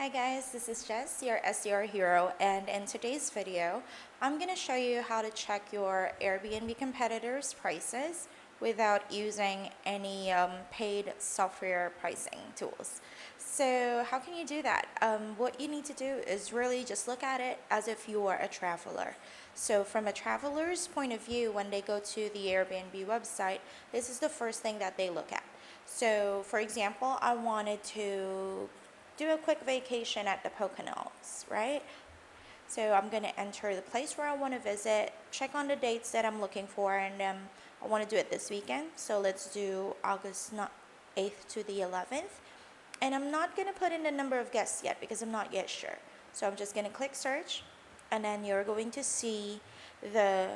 Hi guys, this is Jess, your SDR hero, and in today's video, I'm going to show you how to check your Airbnb competitors' prices without using any paid software pricing tools. So how can you do that? What you need to do is really just look at it as if you are a traveler. So from a traveler's point of view, when they go to the Airbnb website, this is the first thing that they look at. So for example, I wanted to do a quick vacation at the Poconos, right? So I'm going to enter the place where I want to visit, check on the dates that I'm looking for, and I want to do it this weekend. So let's do August 8th to the 11th. And I'm not going to put in the number of guests yet because I'm not yet sure. So I'm just going to click search, and then you're going to see the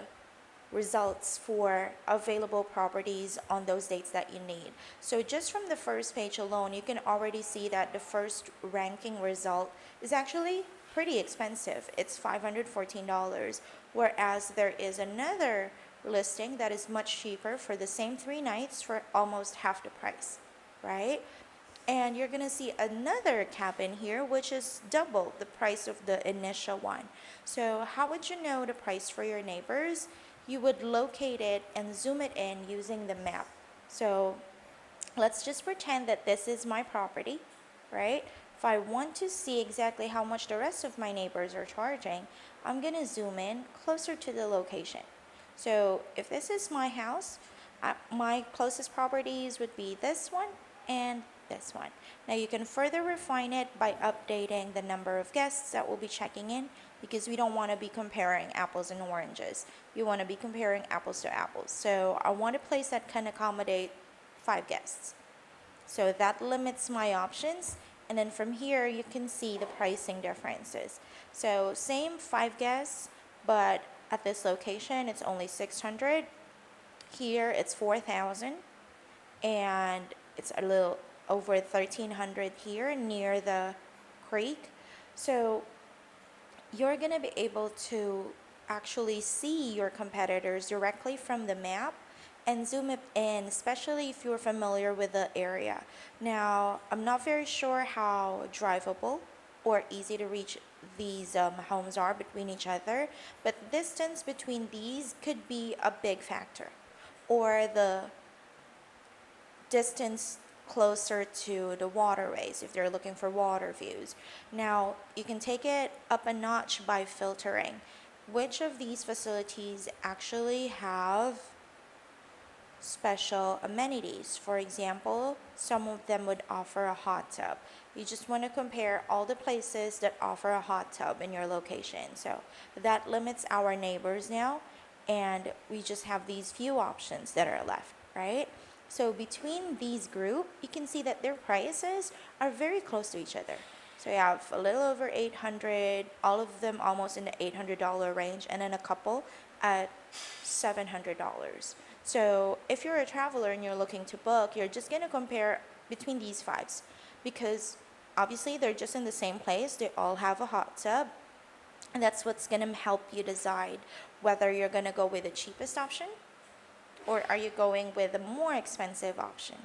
results for available properties on those dates that you need. So just from the first page alone, you can already see that the first ranking result is actually pretty expensive. It's $514, whereas there is another listing that is much cheaper for the same 3 nights for almost half the price, right? And you're gonna see another cabin here which is double the price of the initial one. So how would you know the price for your neighbors? You would locate it and zoom it in using the map. So let's just pretend that this is my property, right? If I want to see exactly how much the rest of my neighbors are charging, I'm gonna zoom in closer to the location. So if this is my house, my closest properties would be this one and this one. Now you can further refine it by updating the number of guests that will be checking in, because we don't want to be comparing apples and oranges. We want to be comparing apples to apples. So I want a place that can accommodate 5 guests. So that limits my options. And then from here, you can see the pricing differences. So same 5 guests, but at this location, it's only 600. Here, it's 4,000. And it's a little over 1,300 here near the creek. So you're going to be able to actually see your competitors directly from the map and zoom it in, especially if you're familiar with the area. Now, I'm not very sure how drivable or easy to reach these homes are between each other, but the distance between these could be a big factor, or the distance closer to the waterways if they're looking for water views. Now, you can take it up a notch by filtering which of these facilities actually have special amenities. For example, some of them would offer a hot tub. You just want to compare all the places that offer a hot tub in your location. So that limits our neighbors now, and we just have these few options that are left, right? So between these group, you can see that their prices are very close to each other. So you have a little over 800, all of them almost in the $800 range, and then a couple at $700. So if you're a traveler and you're looking to book, you're just going to compare between these 5s, because obviously they're just in the same place. They all have a hot tub, and that's what's going to help you decide whether you're going to go with the cheapest option or are you going with a more expensive option.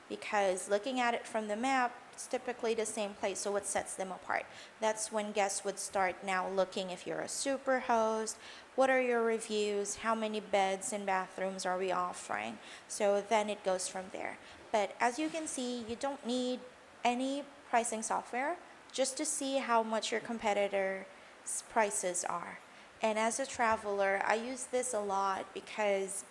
Because looking at it from the map, it's typically the same place, so what sets them apart? That's when guests would start now looking if you're a super host, what are your reviews, how many beds and bathrooms are we offering? So then it goes from there. But as you can see, you don't need any pricing software just to see how much your competitors' prices are. And as a traveler, I use this a lot because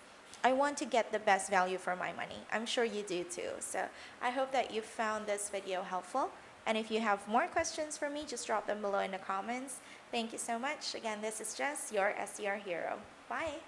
I want to get the best value for my money. I'm sure you do too. So I hope that you found this video helpful. And if you have more questions for me, just drop them below in the comments. Thank you so much. Again, this is Jess, your SDR hero. Bye.